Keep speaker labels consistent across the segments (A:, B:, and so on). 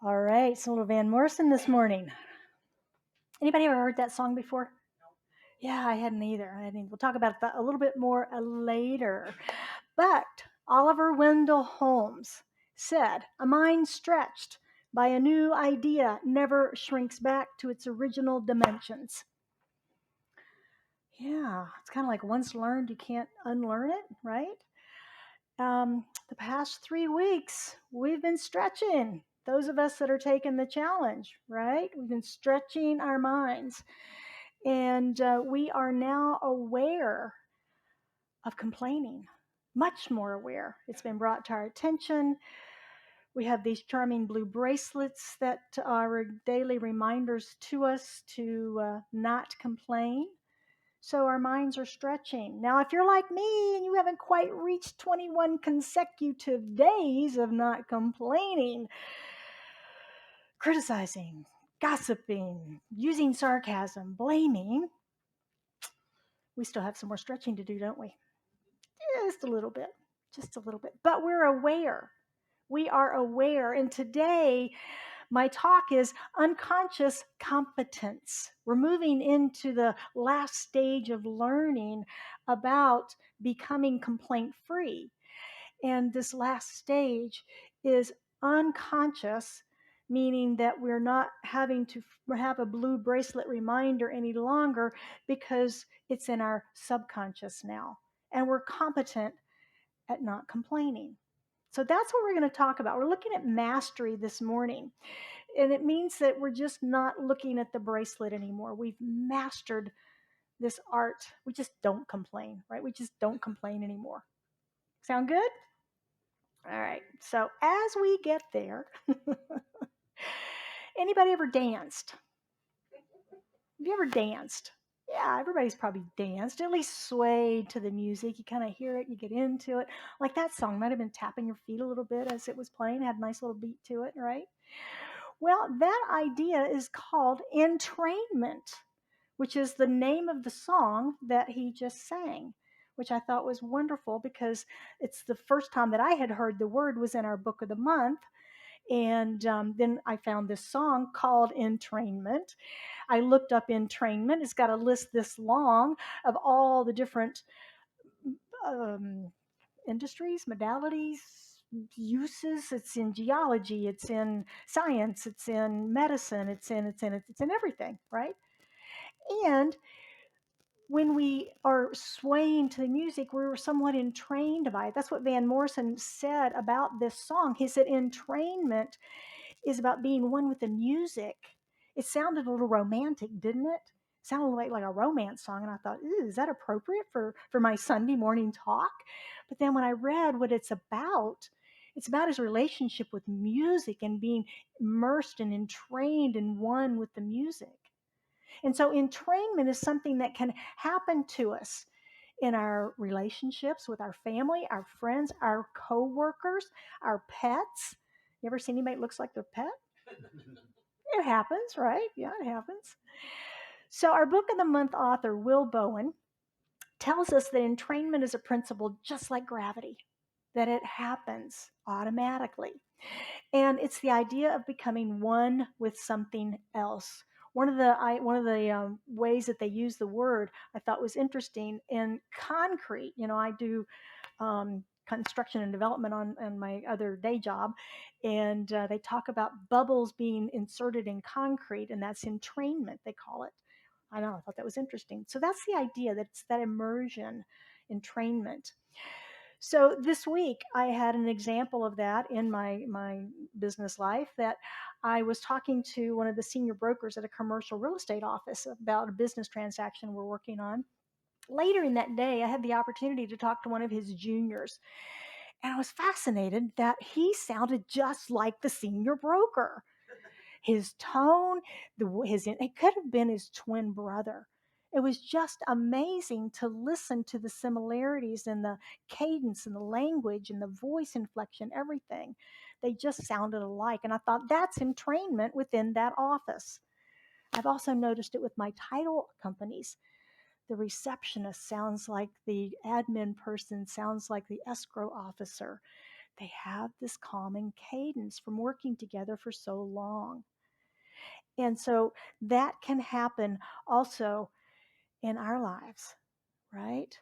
A: All right, it's a little Van Morrison this morning. Anybody ever heard that song before? Yeah, I hadn't either. We'll talk about that a little bit more later. But Oliver Wendell Holmes said, "A mind stretched by a new idea never shrinks back to its original dimensions." Yeah, it's kind of like once learned, you can't unlearn it, right? The past 3 weeks, we've been stretching. Those of us that are taking the challenge, right? We've been stretching our minds. And we are now aware of complaining, much more aware. It's been brought to our attention. We have these charming blue bracelets that are daily reminders to us to not complain. So our minds are stretching. Now, if you're like me and you haven't quite reached 21 consecutive days of not complaining, criticizing, gossiping, using sarcasm, blaming, we still have some more stretching to do, don't we? Just a little bit, just a little bit. But we're aware. We are aware. And today, my talk is unconscious competence. We're moving into the last stage of learning about becoming complaint free. And this last stage is unconscious, meaning that we're not having to have a blue bracelet reminder any longer because it's in our subconscious now. And we're competent at not complaining. So that's what we're going to talk about. We're looking at mastery this morning. And it means that we're just not looking at the bracelet anymore. We've mastered this art. We just don't complain, right? We just don't complain anymore. Sound good? All right. So as we get there, anybody ever danced? Have you ever danced? Yeah, everybody's probably danced, at least swayed to the music. You kind of hear it, you get into it. Like that song might have been tapping your feet a little bit as it was playing, had a nice little beat to it, right? Well, that idea is called entrainment, which is the name of the song that he just sang, which I thought was wonderful because it's the first time that I had heard the word was in our book of the month. And then I found this song called Entrainment. I looked up entrainment. It's got a list this long of all the different um, industries, modalities, uses. It's in geology, it's in science, it's in medicine, it's in everything, right? And when we are swaying to the music, we were somewhat entrained by it. That's what Van Morrison said about this song. He said entrainment is about being one with the music. It sounded a little romantic, didn't it? It sounded like a romance song. And I thought, is that appropriate for my Sunday morning talk? But then when I read what it's about his relationship with music and being immersed and entrained and one with the music. And so entrainment is something that can happen to us in our relationships with our family, our friends, our coworkers, our pets. You ever seen anybody that looks like their pet? It happens, right? Yeah, it happens. So our book of the month author, Will Bowen, tells us that entrainment is a principle just like gravity, that it happens automatically. And it's the idea of becoming one with something else. One of the ways that they use the word I thought was interesting in concrete. I do construction and development on my other day job, and they talk about bubbles being inserted in concrete, and that's entrainment, they call it. I know, I thought that was interesting. So that's the idea, that it's that immersion, entrainment. So this week I had an example of that in my business life, that I was talking to one of the senior brokers at a commercial real estate office about a business transaction we're working on. Later in that day, I had the opportunity to talk to one of his juniors, and I was fascinated that he sounded just like the senior broker. His tone, it could have been his twin brother. It was just amazing to listen to the similarities in the cadence and the language and the voice inflection, everything. They just sounded alike. And I thought that's entrainment within that office. I've also noticed it with my title companies. The receptionist sounds like the admin person, sounds like the escrow officer. They have this calming cadence from working together for so long. And so that can happen also in our lives, right?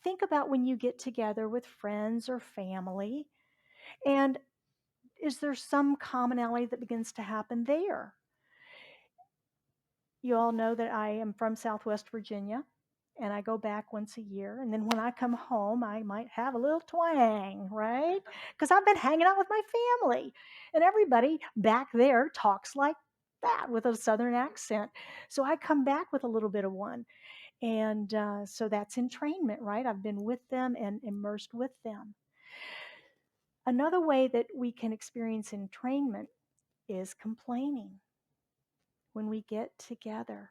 A: Think about when you get together with friends or family, and is there some commonality that begins to happen there? You all know that I am from Southwest Virginia, and I go back once a year. And then when I come home, I might have a little twang, right? Because I've been hanging out with my family, and everybody back there talks like that with a Southern accent. So I come back with a little bit of one. And so that's entrainment, right? I've been with them and immersed with them. Another way that we can experience entrainment is complaining. When we get together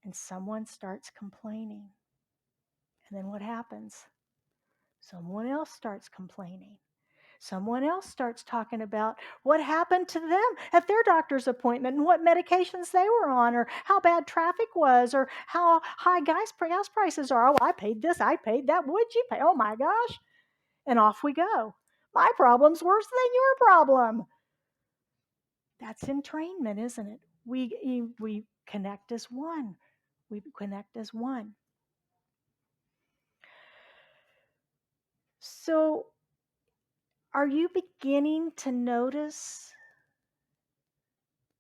A: and someone starts complaining, and then what happens? Someone else starts complaining. Someone else starts talking about what happened to them at their doctor's appointment and what medications they were on, or how bad traffic was, or how high gas prices are. Oh, I paid this, I paid that. What'd you pay? Oh my gosh. And off we go. My problem's worse than your problem. That's entrainment, isn't it? We connect as one. We connect as one. So, are you beginning to notice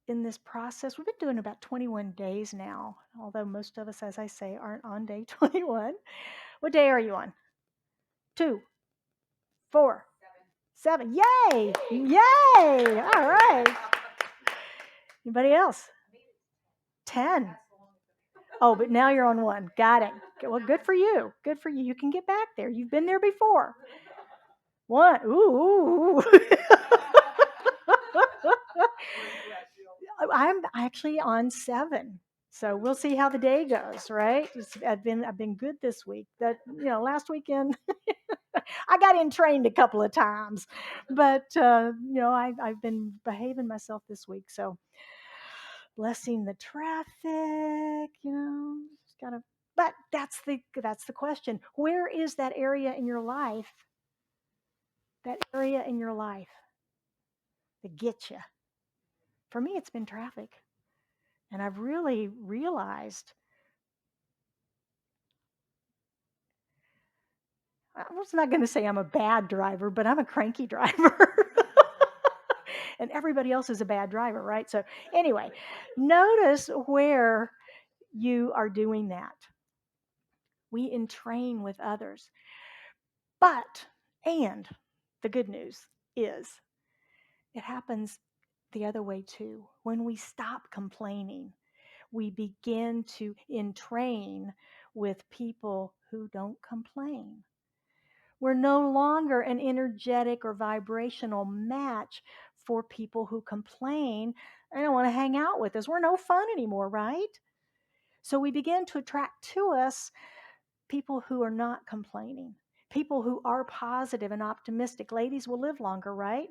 A: in this process? We've been doing about 21 days now, although most of us, as I say, aren't on day 21. What day are you on? 2, 4, 7. Yay! Yay! All right. Anybody else? 10. Oh, but now you're on 1. Got it. Well, good for you. Good for you. You can get back there. You've been there before. 1. Ooh. I'm actually on 7. So we'll see how the day goes, right? I've been good this week. That last weekend I got entrained a couple of times, but I've been behaving myself this week. So blessing the traffic, just gotta. But that's the question. Where is that area in your life? That area in your life that gets you? For me, it's been traffic, and I've really realized. I was not going to say I'm a bad driver, but I'm a cranky driver. And everybody else is a bad driver, right? So, anyway, notice where you are doing that. We entrain with others. And the good news is it happens the other way too. When we stop complaining, we begin to entrain with people who don't complain. We're no longer an energetic or vibrational match for people who complain. I don't want to hang out with us. We're no fun anymore, right? So we begin to attract to us people who are not complaining, people who are positive and optimistic. Ladies will live longer, right?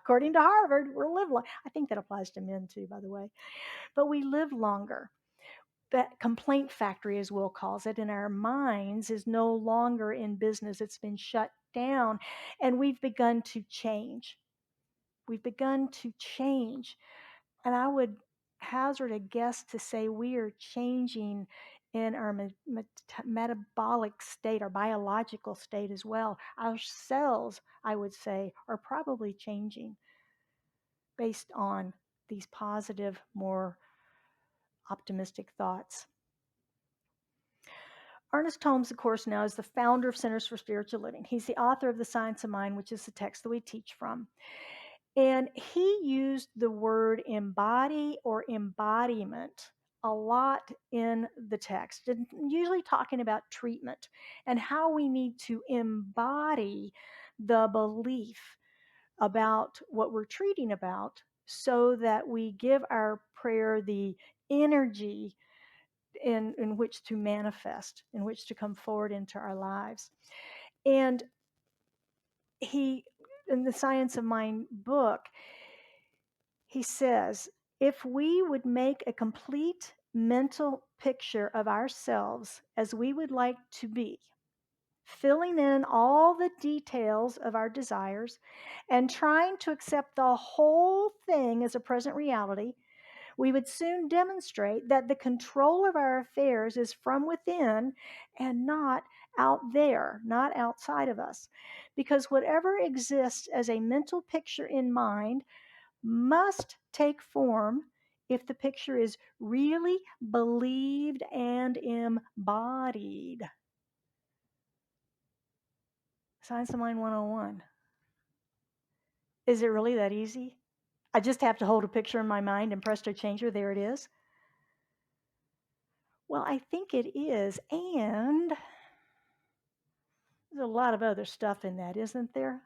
A: According to Harvard, we'll live long. I think that applies to men too, by the way. But we live longer. That complaint factory, as Will calls it, in our minds is no longer in business. It's been shut down, and we've begun to change. We've begun to change. And I would hazard a guess to say we are changing in our metabolic state, our biological state as well. Our cells, I would say, are probably changing based on these positive, more optimistic thoughts. Ernest Holmes, of course, now is the founder of Centers for Spiritual Living. He's the author of The Science of Mind, which is the text that we teach from. And he used the word embody or embodiment a lot in the text, and usually talking about treatment and how we need to embody the belief about what we're treating about so that we give our prayer the energy in which to manifest, in which to come forward into our lives. And he, in the Science of Mind book, he says, if we would make a complete mental picture of ourselves as we would like to be, filling in all the details of our desires and trying to accept the whole thing as a present reality, we would soon demonstrate that the control of our affairs is from within and not out there, not outside of us. Because whatever exists as a mental picture in mind must take form if the picture is really believed and embodied. Science of Mind 101. Is it really that easy? I just have to hold a picture in my mind and presto changer, there it is. Well, I think it is, and there's a lot of other stuff in that, isn't there?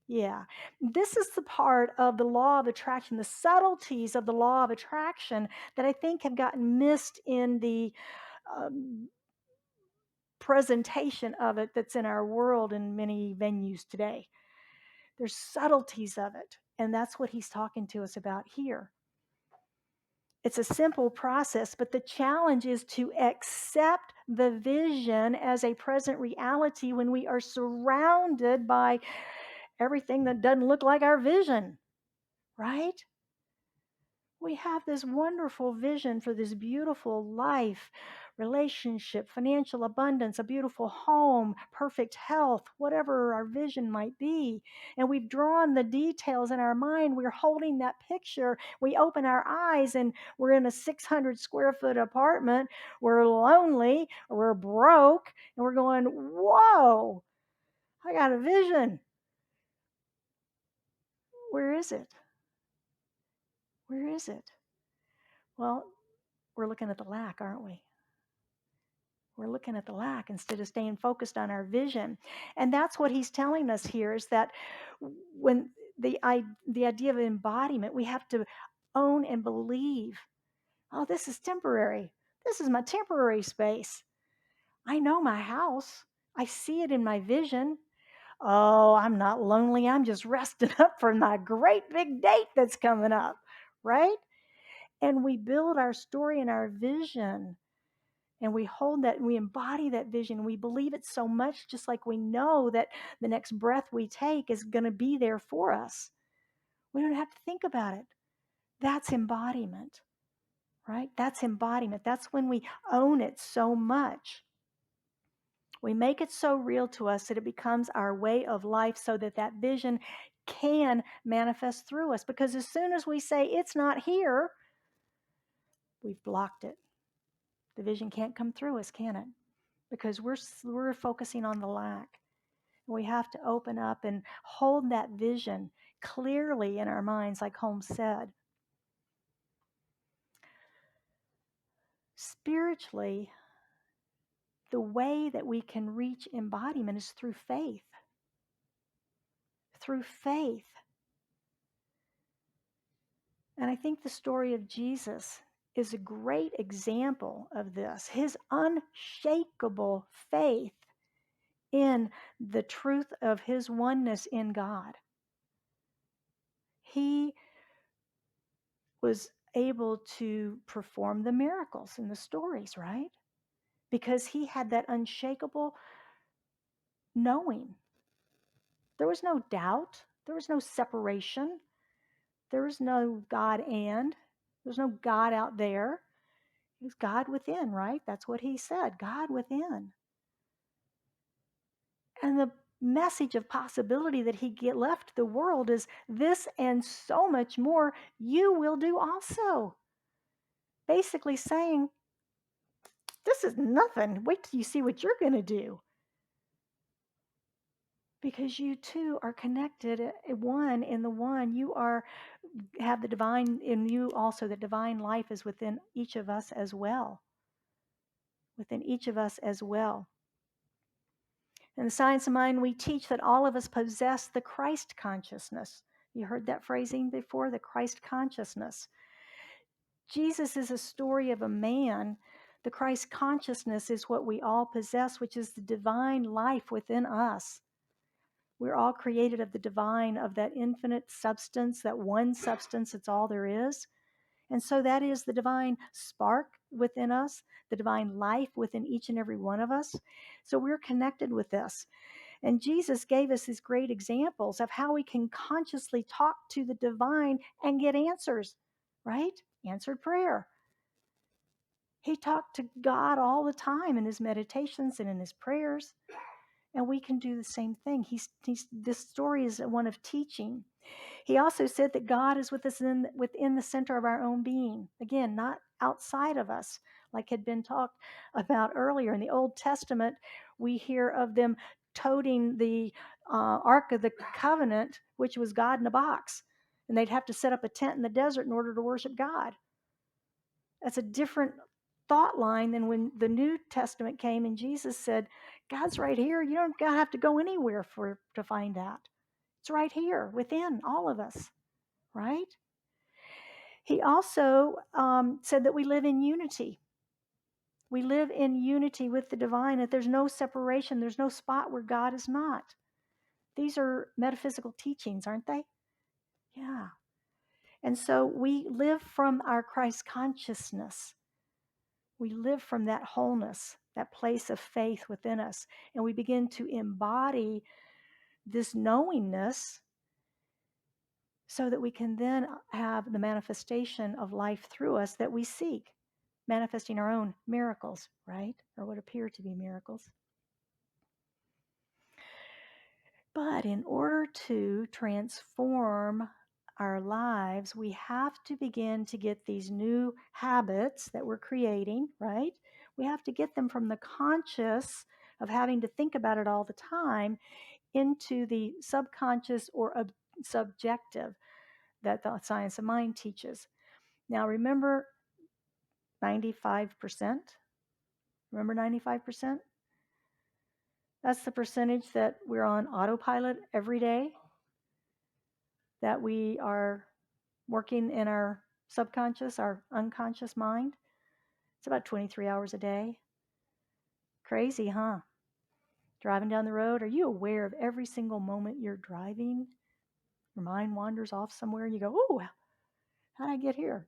A: Yeah. This is the part of the law of attraction, the subtleties of the law of attraction that I think have gotten missed in the um, presentation of it that's in our world in many venues today. There's subtleties of it, and that's what he's talking to us about here. It's a simple process, but the challenge is to accept the vision as a present reality when we are surrounded by everything that doesn't look like our vision, right? We have this wonderful vision for this beautiful life, relationship, financial abundance, a beautiful home, perfect health, whatever our vision might be. And we've drawn the details in our mind. We're holding that picture. We open our eyes and we're in a 600 square foot apartment. We're lonely, we're broke, and we're going, whoa, I got a vision. Where is it? Where is it? Well, we're looking at the lack, aren't we? We're looking at the lack instead of staying focused on our vision. And that's what he's telling us here is that when the idea of embodiment, we have to own and believe, oh, this is temporary. This is my temporary space. I know my house. I see it in my vision. Oh, I'm not lonely. I'm just resting up for my great big date that's coming up, right? And we build our story and our vision, and we hold that, and we embody that vision. We believe it so much, just like we know that the next breath we take is going to be there for us. We don't have to think about it. That's embodiment, right? That's embodiment. That's when we own it so much. We make it so real to us that it becomes our way of life, so that that vision can manifest through us. Because as soon as we say it's not here, we've blocked it. The vision can't come through us, can it? Because we're focusing on the lack. We have to open up and hold that vision clearly in our minds, like Holmes said. Spiritually, the way that we can reach embodiment is through faith. Through faith. And I think the story of Jesus is a great example of this. His unshakable faith in the truth of his oneness in God. He was able to perform the miracles in the stories, right? Because he had that unshakable knowing. There was no doubt. There was no separation. There was no God and. There was no God out there. It was God within, right? That's what he said, God within. And the message of possibility that he left the world is this and so much more you will do also. Basically saying, this is nothing. Wait till you see what you're going to do. Because you too are connected one in the one. You have the divine in you also. The divine life is within each of us as well. Within each of us as well. In the Science of Mind, we teach that all of us possess the Christ consciousness. You heard that phrasing before, the Christ consciousness. Jesus is a story of a man. The Christ consciousness is what we all possess, which is the divine life within us. We're all created of the divine, of that infinite substance, that one substance, it's all there is. And so that is the divine spark within us, the divine life within each and every one of us. So we're connected with this. And Jesus gave us these great examples of how we can consciously talk to the divine and get answers, right? Answered prayer. He talked to God all the time in his meditations and in his prayers. And we can do the same thing. This story is one of teaching. He also said that God is with us within the center of our own being. Again, not outside of us, like had been talked about earlier. In the Old Testament, we hear of them toting the Ark of the Covenant, which was God in a box. And they'd have to set up a tent in the desert in order to worship God. That's a different thought line than when the New Testament came and Jesus said, God's right here. You don't have to go anywhere to find that. It's right here within all of us, right? He also said that we live in unity. We live in unity with the divine, that there's no separation, there's no spot where God is not. These are metaphysical teachings, aren't they? Yeah. And so we live from our Christ consciousness. We live from that wholeness, that place of faith within us, and we begin to embody this knowingness so that we can then have the manifestation of life through us that we seek, manifesting our own miracles, right? Or what appear to be miracles. But in order to transform our lives, we have to begin to get these new habits that we're creating, right? We have to get them from the conscious of having to think about it all the time into the subconscious or subjective that the science of mind teaches. Now remember 95%? Remember 95%? That's the percentage that we're on autopilot every day, that we are working in our subconscious, our unconscious mind. It's about 23 hours a day. Crazy, huh? Driving down the road, are you aware of every single moment you're driving? Your mind wanders off somewhere and you go, oh, how did I get here?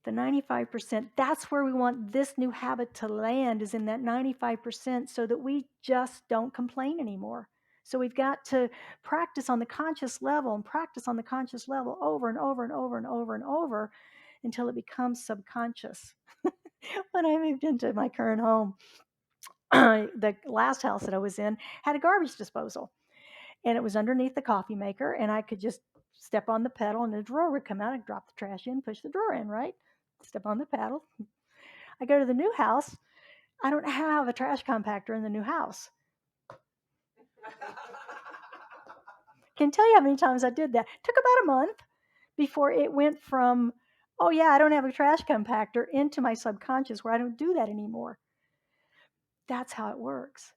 A: The 95%, that's where we want this new habit to land, is in that 95%, so that we just don't complain anymore. So we've got to practice on the conscious level and practice on the conscious level over and over and over and over and over until it becomes subconscious. When I moved into my current home, the last house that I was in had a garbage disposal, and it was underneath the coffee maker, and I could just step on the pedal and the drawer would come out. I'd drop the trash in, push the drawer in, right? Step on the paddle. I go to the new house. I don't have a trash compactor in the new house. Can tell you how many times I did that. It took about a month before it went from, oh yeah, I don't have a trash compactor, into my subconscious where I don't do that anymore. That's how it works,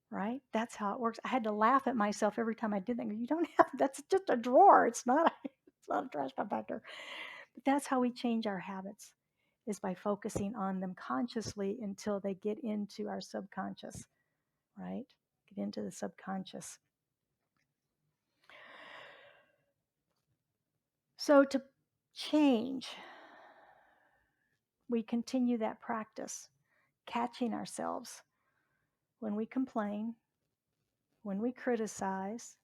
A: right? That's how it works. I had to laugh at myself every time I did that. You don't have, that's just a drawer. It's not a trash compactor. But that's how we change our habits, is by focusing on them consciously until they get into our subconscious, right? Get into the subconscious. So to change, we continue that practice, catching ourselves when we complain, when we criticize,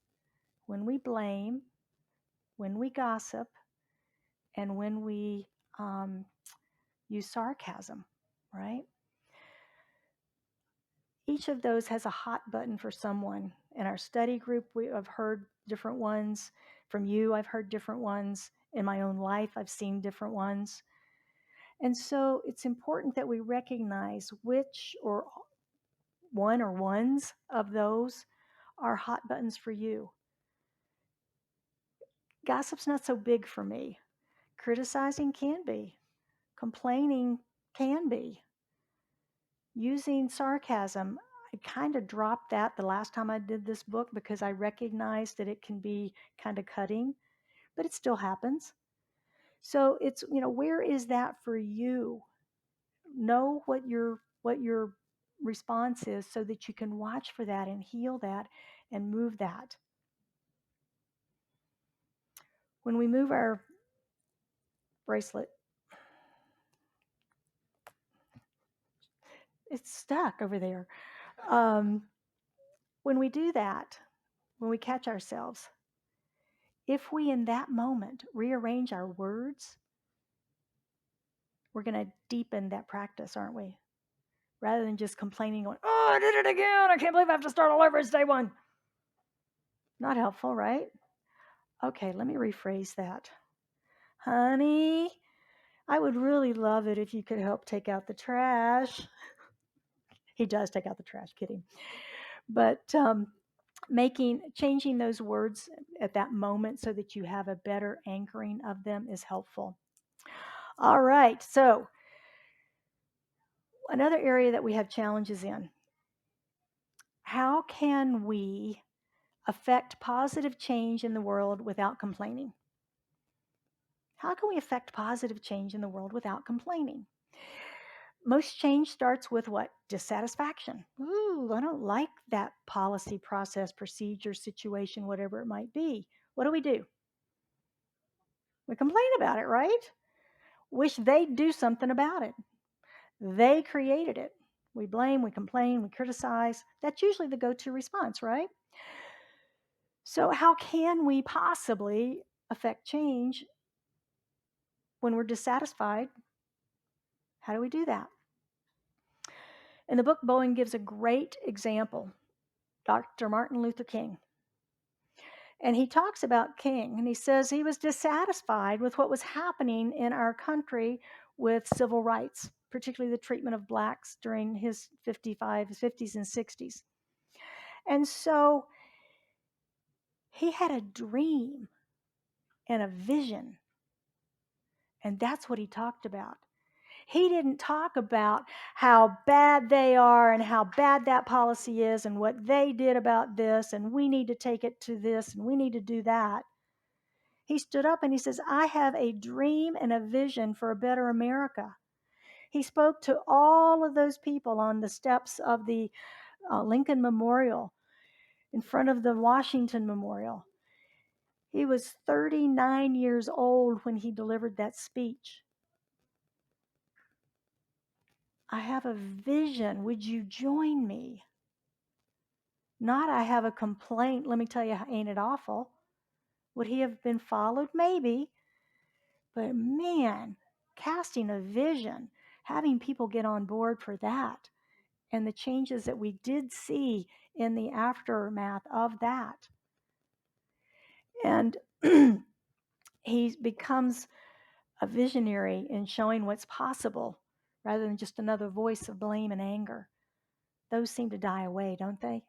A: when we blame, when we gossip, and when we use sarcasm, right? Each of those has a hot button for someone. In our study group, I've heard different ones. From you, I've heard different ones. In my own life, I've seen different ones. And so it's important that we recognize which or one or ones of those are hot buttons for you. Gossip's not so big for me. Criticizing can be. Complaining can be. Using sarcasm, I kind of dropped that the last time I did this book because I recognized that it can be kind of cutting, but it still happens. So it's, where is that for you? Know what your response is so that you can watch for that and heal that and move that. When we move our bracelet. It's stuck over there. When we do that, when we catch ourselves, if we in that moment rearrange our words, we're going to deepen that practice, aren't we? Rather than just complaining, going, oh, I did it again. I can't believe I have to start all over. It's day one. Not helpful, right? Okay, let me rephrase that. Honey, I would really love it if you could help take out the trash. He does take out the trash, kidding. But changing those words at that moment so that you have a better anchoring of them is helpful. All right, so another area that we have challenges in. How can we affect positive change in the world without complaining? How can we affect positive change in the world without complaining? Most change starts with what? Dissatisfaction. Ooh, I don't like that policy, process, procedure, situation, whatever it might be. What do? We complain about it, right? Wish they'd do something about it. They created it. We blame, we complain, we criticize. That's usually the go-to response, right? So how can we possibly affect change when we're dissatisfied? How do we do that? In the book, Bowen gives a great example, Dr. Martin Luther King. And he talks about King, and he says he was dissatisfied with what was happening in our country with civil rights, particularly the treatment of blacks during his 50s and 60s. And so he had a dream and a vision, and that's what he talked about. He didn't talk about how bad they are and how bad that policy is and what they did about this, and we need to take it to this, and we need to do that. He stood up and he says, I have a dream and a vision for a better America. He spoke to all of those people on the steps of the Lincoln Memorial, in front of the Washington Memorial. He was 39 years old when he delivered that speech. I have a vision. Would you join me? Not, I have a complaint. Let me tell you, ain't it awful? Would he have been followed? Maybe. But man, casting a vision, having people get on board for that, and the changes that we did see in the aftermath of that. And he becomes a visionary in showing what's possible rather than just another voice of blame and anger. Those seem to die away, don't they?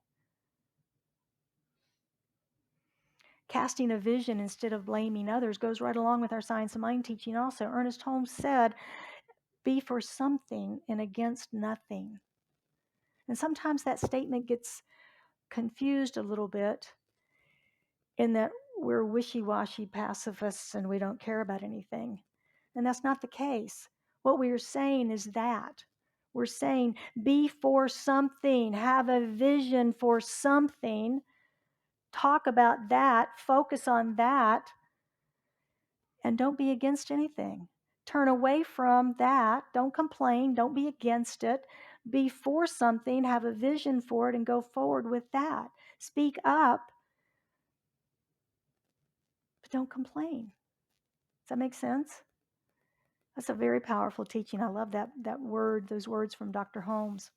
A: Casting a vision instead of blaming others goes right along with our science of mind teaching also. Ernest Holmes said, be for something and against nothing. And sometimes that statement gets confused a little bit in that we're wishy-washy pacifists and we don't care about anything. And that's not the case. What we are saying is that. We're saying be for something, have a vision for something, talk about that, focus on that, and don't be against anything. Turn away from that. Don't complain. Don't be against it. Be for something, have a vision for it, and go forward with that. Speak up, but don't complain. Does that make sense? That's a very powerful teaching. I love that word, those words from Dr. Holmes.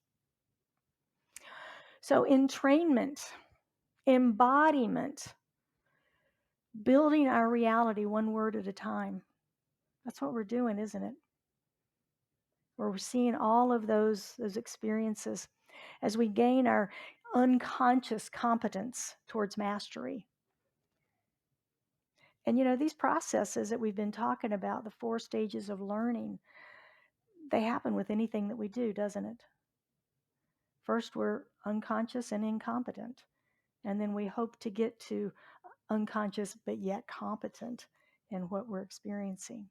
A: So entrainment, embodiment, building our reality one word at a time. That's what we're doing, isn't it? Where we're seeing all of those experiences as we gain our unconscious competence towards mastery. And these processes that we've been talking about, the 4 stages of learning, they happen with anything that we do, doesn't it? First, we're unconscious and incompetent. And then we hope to get to unconscious but yet competent in what we're experiencing.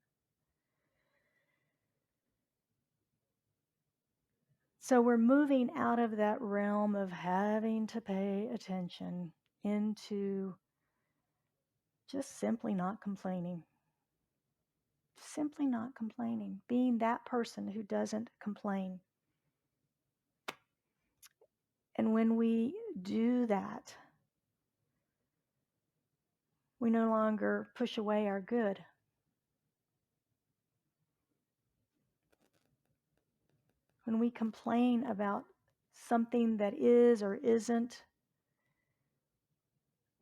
A: So we're moving out of that realm of having to pay attention into just simply not complaining. Simply not complaining, being that person who doesn't complain. And when we do that, we no longer push away our good. When we complain about something that is or isn't,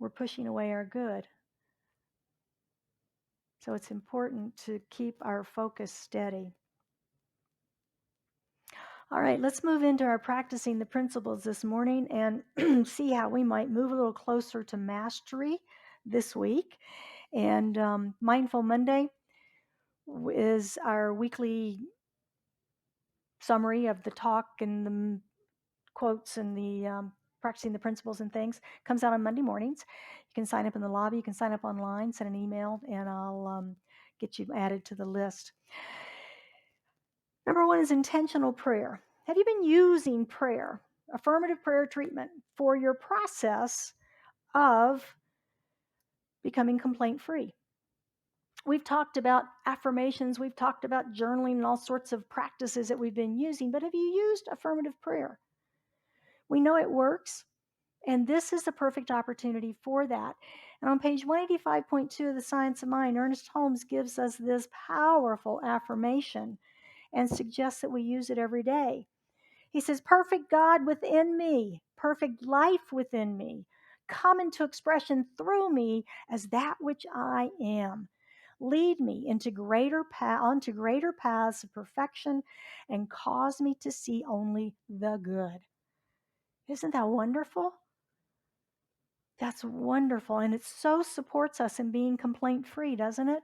A: we're pushing away our good. So it's important to keep our focus steady. All right, let's move into our practicing the principles this morning and see how we might move a little closer to mastery this week. And Mindful Monday is our weekly summary of the talk and the quotes and the practicing the principles and things. Comes out on Monday mornings. You can sign up in the lobby. You can sign up online, send an email, and I'll get you added to the list. Number 1 is intentional prayer. Have you been using prayer, affirmative prayer treatment, for your process of becoming complaint free? We've talked about affirmations, we've talked about journaling and all sorts of practices that we've been using, but have you used affirmative prayer? We know it works, and this is the perfect opportunity for that. And on page 185.2 of The Science of Mind, Ernest Holmes gives us this powerful affirmation and suggests that we use it every day. He says, perfect God within me, perfect life within me, come into expression through me as that which I am. Lead me onto greater paths of perfection and cause me to see only the good. Isn't that wonderful? That's wonderful. And it so supports us in being complaint free, doesn't it?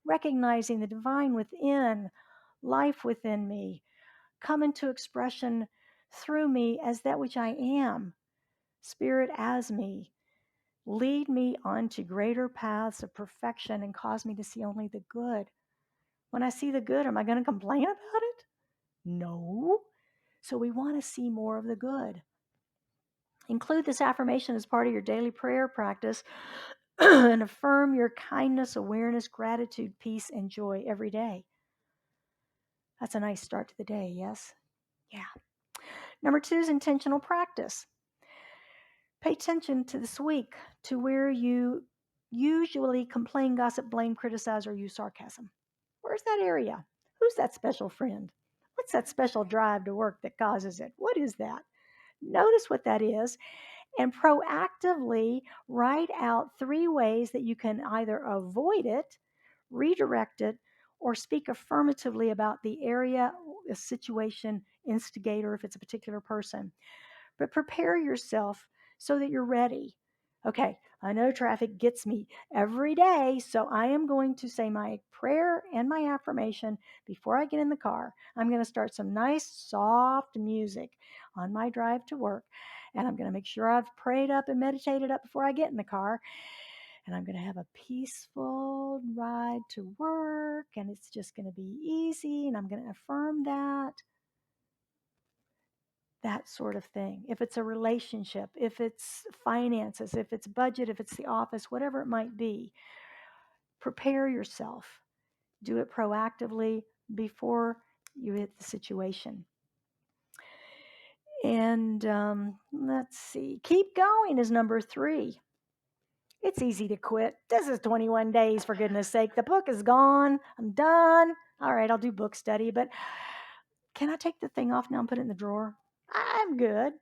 A: Recognizing the divine within, life within me, come into expression through me as that which I am, spirit as me. Lead me onto greater paths of perfection and cause me to see only the good. When I see the good, am I going to complain about it? No. So we want to see more of the good. Include this affirmation as part of your daily prayer practice and affirm your kindness, awareness, gratitude, peace, and joy every day. That's a nice start to the day, yes? Yeah. Number 2 is intentional practice. Pay attention to this week to where you usually complain, gossip, blame, criticize, or use sarcasm. Where's that area? Who's that special friend? What's that special drive to work that causes it? What is that? Notice what that is and proactively write out 3 ways that you can either avoid it, redirect it, or speak affirmatively about the area, the situation, instigator, if it's a particular person. But prepare yourself so that you're ready. Okay, I know traffic gets me every day, so I am going to say my prayer and my affirmation before I get in the car. I'm going to start some nice, soft music on my drive to work, and I'm going to make sure I've prayed up and meditated up before I get in the car. And I'm going to have a peaceful ride to work, and it's just going to be easy, and I'm going to affirm that sort of thing. If it's a relationship, if it's finances, if it's budget, if it's the office, whatever it might be, prepare yourself. Do it proactively before you hit the situation. And let's see. Keep going is number 3. It's easy to quit. This is 21 days, for goodness sake. The book is gone. I'm done. All right, I'll do book study, but can I take the thing off now and put it in the drawer? I'm good.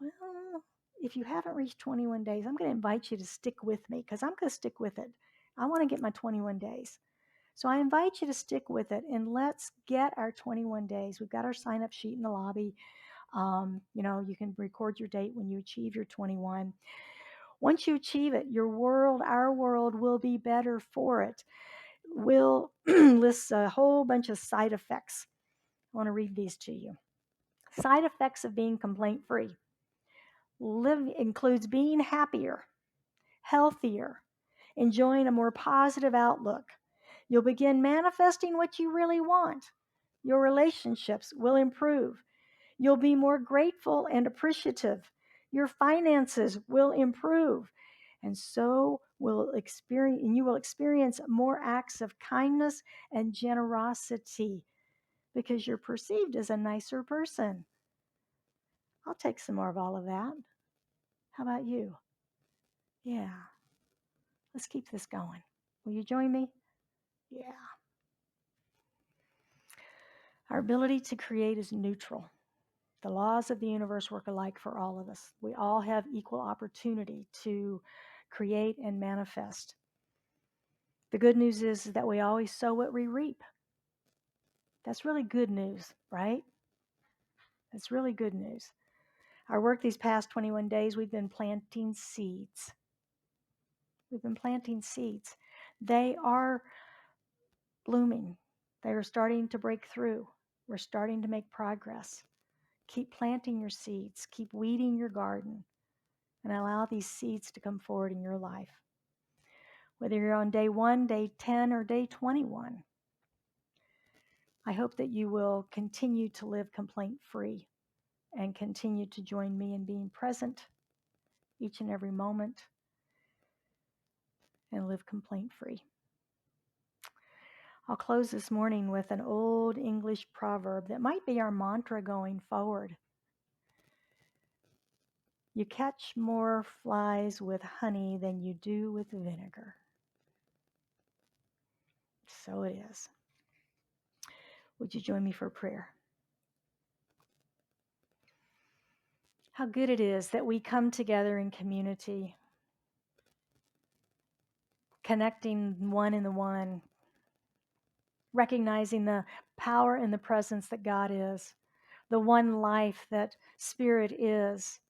A: Well, if you haven't reached 21 days, I'm going to invite you to stick with me because I'm going to stick with it. I want to get my 21 days. So I invite you to stick with it and let's get our 21 days. We've got our sign up sheet in the lobby. You can record your date when you achieve your 21. Once you achieve it, our world will be better for it. We'll list a whole bunch of side effects. I want to read these to you. Side effects of being complaint free. Includes being happier, healthier, enjoying a more positive outlook. You'll begin manifesting what you really want. Your relationships will improve. You'll be more grateful and appreciative. Your finances will improve. And so you will experience more acts of kindness and generosity because you're perceived as a nicer person. I'll take some more of all of that. How about you? Yeah. Let's keep this going. Will you join me? Yeah. Our ability to create is neutral. The laws of the universe work alike for all of us. We all have equal opportunity to create and manifest. The good news is that we always sow what we reap. That's really good news, right? That's really good news. Our work these past 21 days, we've been planting seeds. We've been planting seeds. They are blooming. They are starting to break through. We're starting to make progress. Keep planting your seeds. Keep weeding your garden. And allow these seeds to come forward in your life. Whether you're on day 1, day 10, or day 21, I hope that you will continue to live complaint-free and continue to join me in being present each and every moment and live complaint-free. I'll close this morning with an old English proverb that might be our mantra going forward. You catch more flies with honey than you do with vinegar. So it is. Would you join me for prayer? How good it is that we come together in community, connecting one in the one, recognizing the power and the presence that God is, the one life that Spirit is,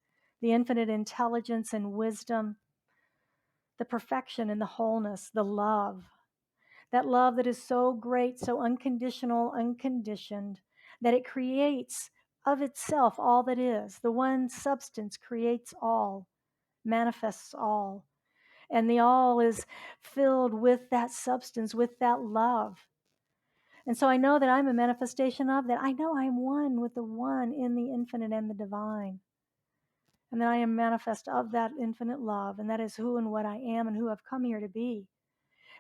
A: the infinite intelligence and wisdom, the perfection and the wholeness, the love, that love that is so great, so unconditional, unconditioned, that it creates of itself all that is. The one substance creates all, manifests all. And the all is filled with that substance, with that love. And so I know that I'm a manifestation of that. I know I'm one with the one in the infinite and the divine. And that I am manifest of that infinite love. And that is who and what I am and who I've come here to be.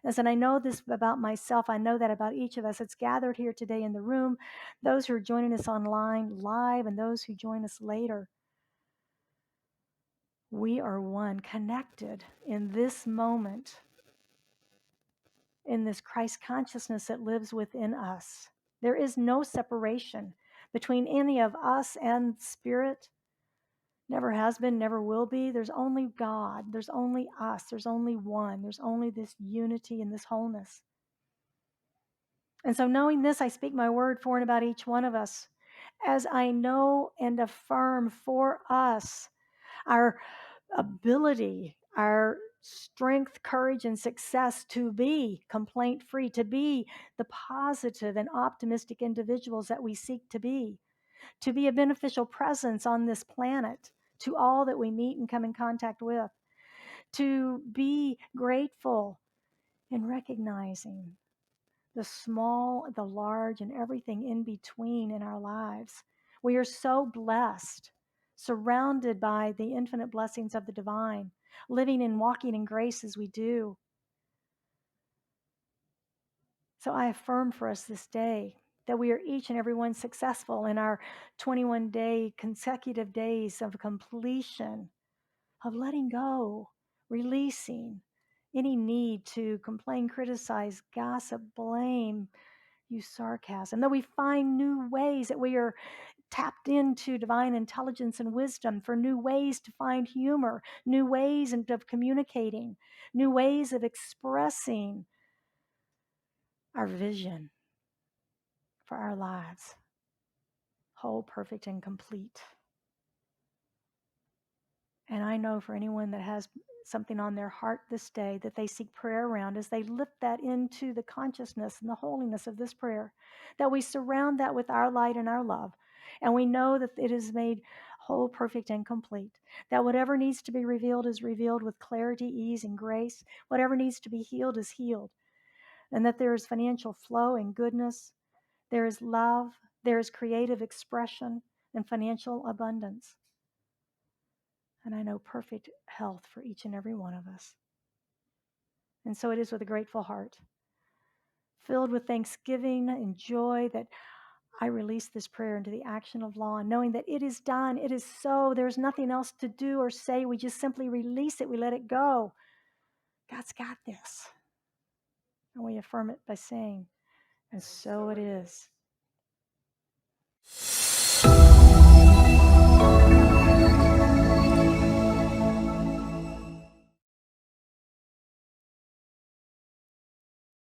A: And I know this about myself. I know that about each of us that's gathered here today in the room, those who are joining us online live, and those who join us later. We are one, connected in this moment, in this Christ consciousness that lives within us. There is no separation between any of us and Spirit. Never has been, never will be. There's only God. There's only us. There's only one. There's only this unity and this wholeness. And so knowing this, I speak my word for and about each one of us, as I know and affirm for us our ability, our strength, courage, and success to be complaint-free, to be the positive and optimistic individuals that we seek to be a beneficial presence on this planet to all that we meet and come in contact with, to be grateful and recognizing the small, the large, and everything in between in our lives. We are so blessed, surrounded by the infinite blessings of the divine, living and walking in grace as we do. So I affirm for us this day that we are each and every one successful in our 21-day consecutive days of completion, of letting go, releasing any need to complain, criticize, gossip, blame, use sarcasm, that we find new ways, that we are tapped into divine intelligence and wisdom for new ways to find humor, new ways of communicating, new ways of expressing our vision for our lives, whole, perfect, and complete. And I know for anyone that has something on their heart this day that they seek prayer around, as they lift that into the consciousness and the holiness of this prayer, that we surround that with our light and our love. And we know that it is made whole, perfect, and complete. That whatever needs to be revealed is revealed with clarity, ease, and grace. Whatever needs to be healed is healed. And that there is financial flow and goodness. There is love. There is creative expression and financial abundance. And I know perfect health for each and every one of us. And so it is with a grateful heart, filled with thanksgiving and joy, that I release this prayer into the action of law, and knowing that it is done, it is so, there's nothing else to do or say. We just simply release it, we let it go. God's got this. And we affirm it by saying, and so it is.